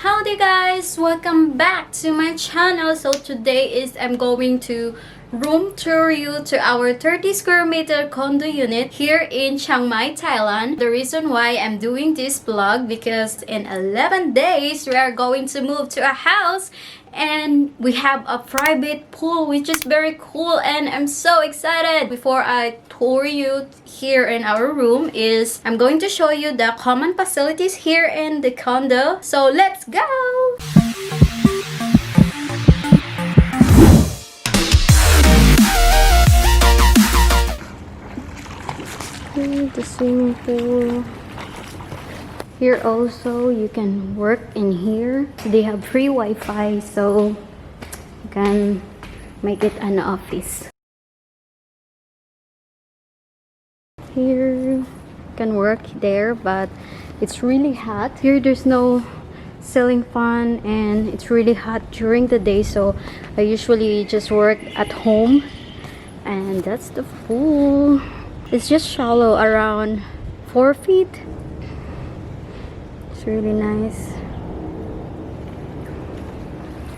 Howdy guys, welcome back to my channel. So today I'm going to room tour you to our 30 square meter condo unit here in Chiang Mai, Thailand. The reason why I'm doing this vlog because in 11 days we are going to move to a house and we have a private pool, which is very cool and I'm so excited. Before I tour you here in our room I'm going to show you the common facilities here in the condo. So let's go! The swimming pool. Here also you can work in here. They have free Wi-Fi, so you can make it an office. Here you can work there, but it's really hot. Here there's no ceiling fan and it's really hot during the day, so I usually just work at home. And that's the pool. It's just shallow, around 4 feet. It's really nice.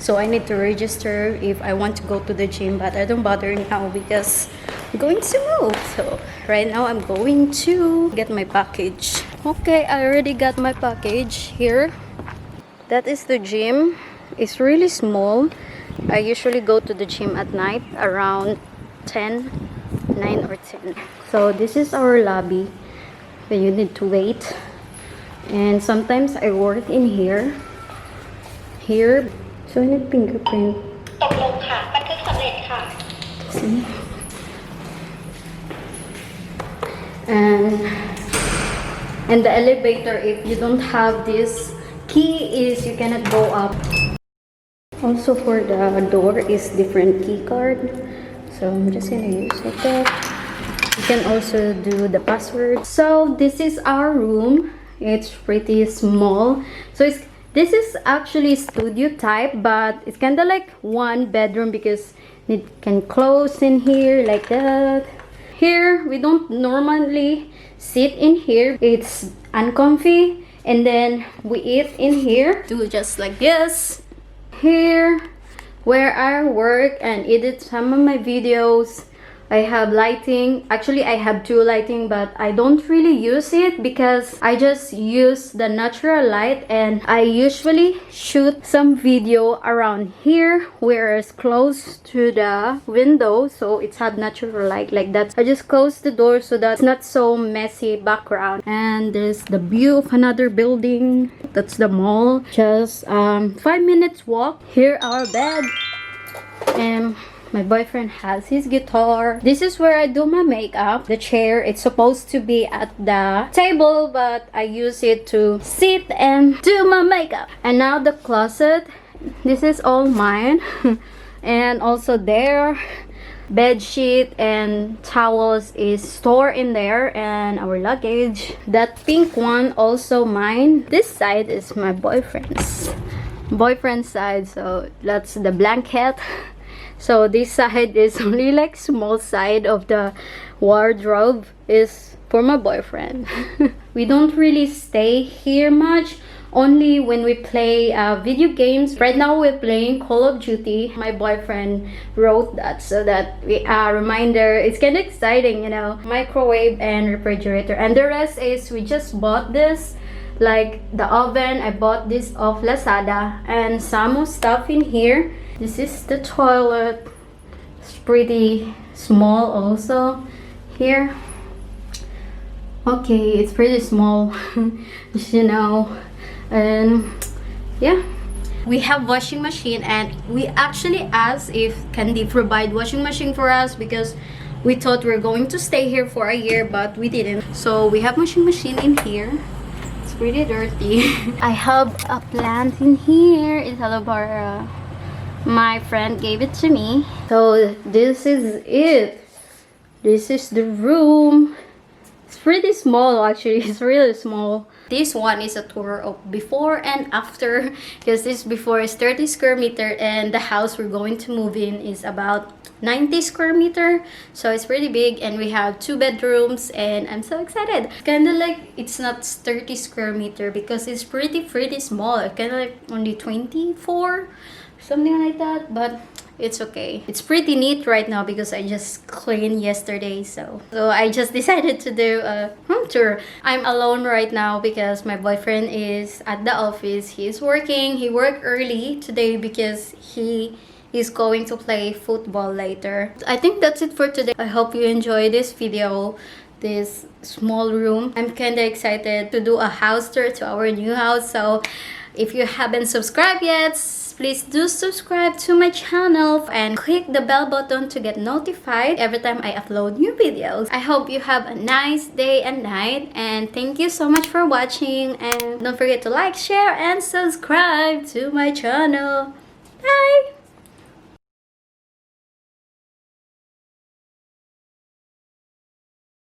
So I need to register if I want to go to the gym, but I don't bother now because I'm going to move. So right now I'm going to get my package. Okay, I already got my package here. That is the gym. It's really small. I usually go to the gym at night around 9 or 10. So this is our lobby. So you need to wait. And sometimes I work in here. So I need fingerprint. See? And the elevator, if you don't have this key, is you cannot go up. Also for the door is different key card. So I'm just gonna use it there. You can also do the password. So this is our room. It's pretty small. So this is actually studio type, but it's kind of like one bedroom because it can close in here like that. Here we don't normally sit in here. It's uncomfy, and then we eat in here. Do just like this. Here where I work and edit some of my videos, I have lighting. Actually I have two lighting, but I don't really use it because I just use the natural light, and I usually shoot some video around here where it's close to the window, so it's had natural light like that. I just close the door so that's not so messy background. And there's the view of another building. That's the mall. Just 5 minutes walk. Here our bed, and my boyfriend has his guitar. This is where I do my makeup. The chair, it's supposed to be at the table, but I use it to sit and do my makeup. And now the closet. This is all mine. And also there, bed sheet and towels is stored in there, and our luggage. That pink one also mine. This side is my boyfriend's side, so that's the blanket. So this side is only like small side of the wardrobe is for my boyfriend. We don't really stay here much, only when we play video games. Right now we're playing Call of Duty. My boyfriend wrote that so that we reminder. It's kind of exciting, you know. Microwave and refrigerator, and the rest is we just bought this. Like the oven, I bought this off Lazada, and some stuff in here. This is the toilet. It's pretty small also here. Okay, it's pretty small. You know. And yeah, we have washing machine, and we actually asked if can they provide washing machine for us because we thought we're going to stay here for a year, but we didn't. So we have washing machine in here. It's pretty dirty. I have a plant in here. It's aloe vera. My friend gave it to me. So this is it. This is the room. It's pretty small actually. It's really small. this one is a tour of before and after, because this before is 30 square meter and the house we're going to move in is about 90 square meter, so it's pretty big, and we have 2 bedrooms, and I'm so excited. Kind of like it's not 30 square meter because it's pretty small, kind of like only 24, something like that, but it's okay. It's pretty neat right now because I just cleaned yesterday, so I just decided to do a home tour. I'm alone right now because my boyfriend is at the office. He's working. He worked early today because he is going to play football later. I think that's it for today. I hope you enjoy this video, this small room. I'm kind of excited to do a house tour to our new house, so if you haven't subscribed yet, please do subscribe to my channel and click the bell button to get notified every time I upload new videos. I hope you have a nice day and night, and thank you so much for watching, and don't forget to like, share, and subscribe to my channel. Bye!